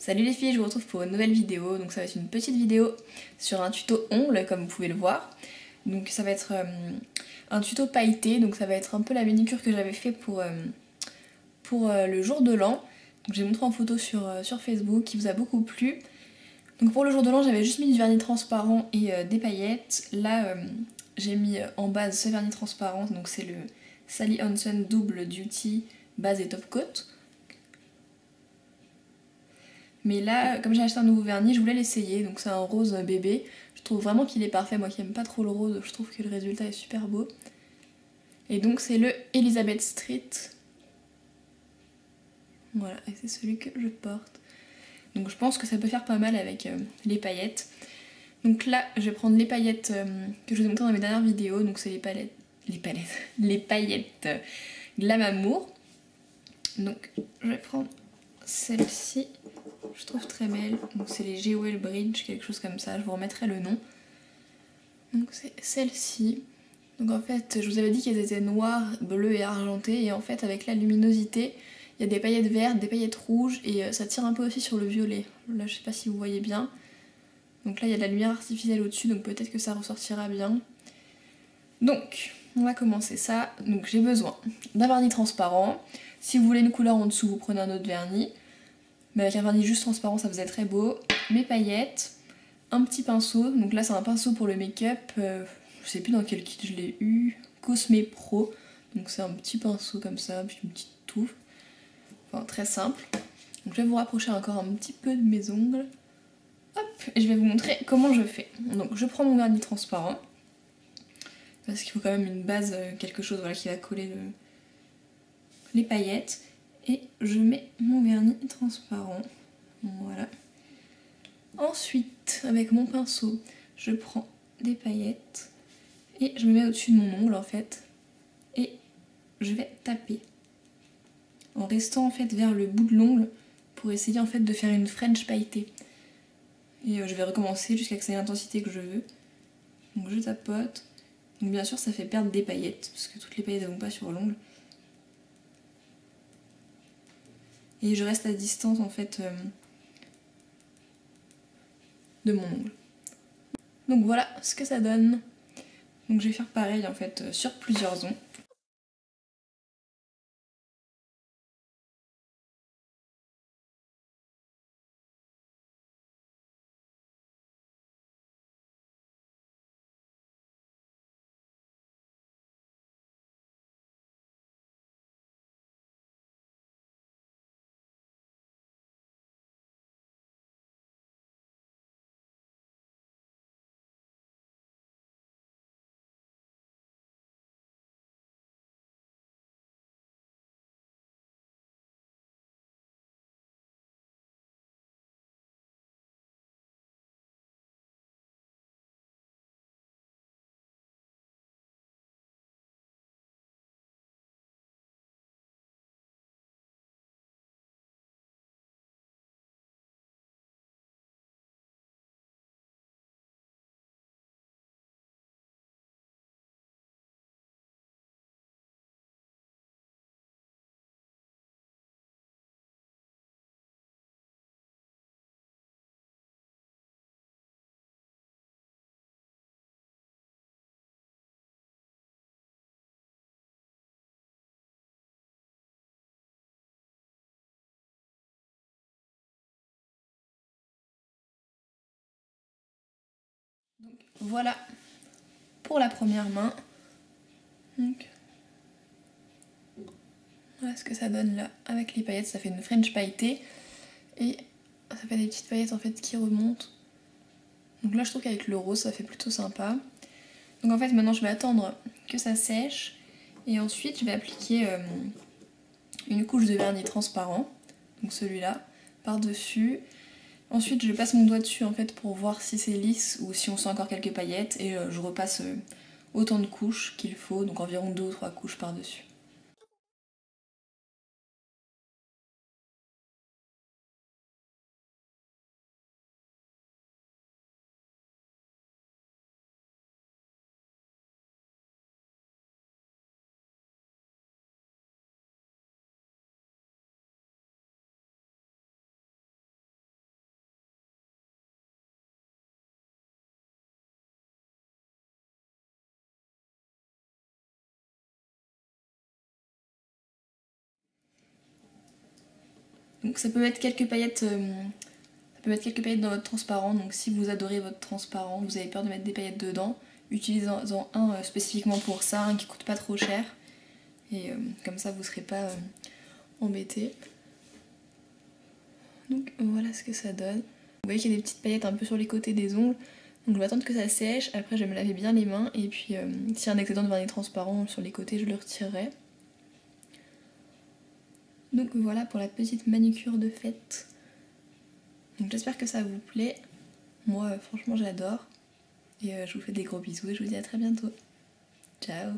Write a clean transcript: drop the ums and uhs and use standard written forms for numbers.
Salut les filles, je vous retrouve pour une nouvelle vidéo. Donc ça va être une petite vidéo sur un tuto ongles comme vous pouvez le voir. Donc ça va être un tuto pailleté, donc ça va être un peu la manicure que j'avais fait pour le jour de l'an. Donc j'ai montré en photo sur Facebook qui vous a beaucoup plu. Donc pour le jour de l'an j'avais juste mis du vernis transparent et des paillettes. Là j'ai mis en base ce vernis transparent, donc c'est le Sally Hansen Double Duty base et top coat. Mais là, comme j'ai acheté un nouveau vernis, je voulais l'essayer, donc c'est un rose bébé. Je trouve vraiment qu'il est parfait, moi qui aime pas trop le rose, je trouve que le résultat est super beau. Et donc c'est le Elizabeth Street. Voilà, et c'est celui que je porte. Donc je pense que ça peut faire pas mal avec les paillettes. Donc là, je vais prendre les paillettes que je vous ai montrées dans mes dernières vidéos, donc c'est les paillettes Glam Amour. Donc je vais prendre celle-ci. Je trouve très belle, donc c'est les Jewel Bridge, quelque chose comme ça, je vous remettrai le nom. Donc c'est celle-ci. Donc en fait, je vous avais dit qu'elles étaient noires, bleues et argentées, et en fait avec la luminosité, il y a des paillettes vertes, des paillettes rouges, et ça tire un peu aussi sur le violet. Là je sais pas si vous voyez bien. Donc là il y a de la lumière artificielle au-dessus, donc peut-être que ça ressortira bien. Donc, on va commencer ça. Donc j'ai besoin d'un vernis transparent. Si vous voulez une couleur en dessous, vous prenez un autre vernis. Mais avec un vernis juste transparent, ça faisait très beau. Mes paillettes, un petit pinceau. Donc là, c'est un pinceau pour le make-up. Je sais plus dans quel kit je l'ai eu. Cosme Pro. Donc c'est un petit pinceau comme ça, puis une petite touffe. Enfin, très simple. Donc je vais vous rapprocher encore un petit peu de mes ongles. Hop, et je vais vous montrer comment je fais. Donc je prends mon vernis transparent. Parce qu'il faut quand même une base, quelque chose voilà, qui va coller les paillettes. Et je mets mon vernis transparent. Voilà. Ensuite, avec mon pinceau, je prends des paillettes et je me mets au-dessus de mon ongle en fait. Et je vais taper. En restant en fait vers le bout de l'ongle pour essayer en fait de faire une French pailletée. Et je vais recommencer jusqu'à ce que ça ait l'intensité que je veux. Donc je tapote. Donc bien sûr ça fait perdre des paillettes, parce que toutes les paillettes ne vont pas sur l'ongle. Et je reste à distance en fait de mon ongle. Donc voilà ce que ça donne. Donc je vais faire pareil en fait sur plusieurs ongles. Donc voilà pour la première main. Donc voilà ce que ça donne là avec les paillettes, ça fait une French pailletée et ça fait des petites paillettes en fait qui remontent. Donc là je trouve qu'avec le rose ça fait plutôt sympa. Donc en fait maintenant je vais attendre que ça sèche et ensuite je vais appliquer une couche de vernis transparent, donc celui-là, par-dessus. Ensuite je passe mon doigt dessus en fait pour voir si c'est lisse ou si on sent encore quelques paillettes et je repasse autant de couches qu'il faut, donc environ 2 ou 3 couches par-dessus. Donc ça peut mettre quelques paillettes, dans votre transparent. Donc si vous adorez votre transparent, vous avez peur de mettre des paillettes dedans, utilisez-en un spécifiquement pour ça, un qui coûte pas trop cher. Et comme ça vous serez pas embêté. Donc voilà ce que ça donne. Vous voyez qu'il y a des petites paillettes un peu sur les côtés des ongles. Donc je vais attendre que ça sèche, après je vais me laver bien les mains et puis s'il y a un excédent de vernis transparent sur les côtés, je le retirerai. Donc voilà pour la petite manucure de fête. Donc j'espère que ça vous plaît. Moi franchement j'adore. Et je vous fais des gros bisous et je vous dis à très bientôt. Ciao!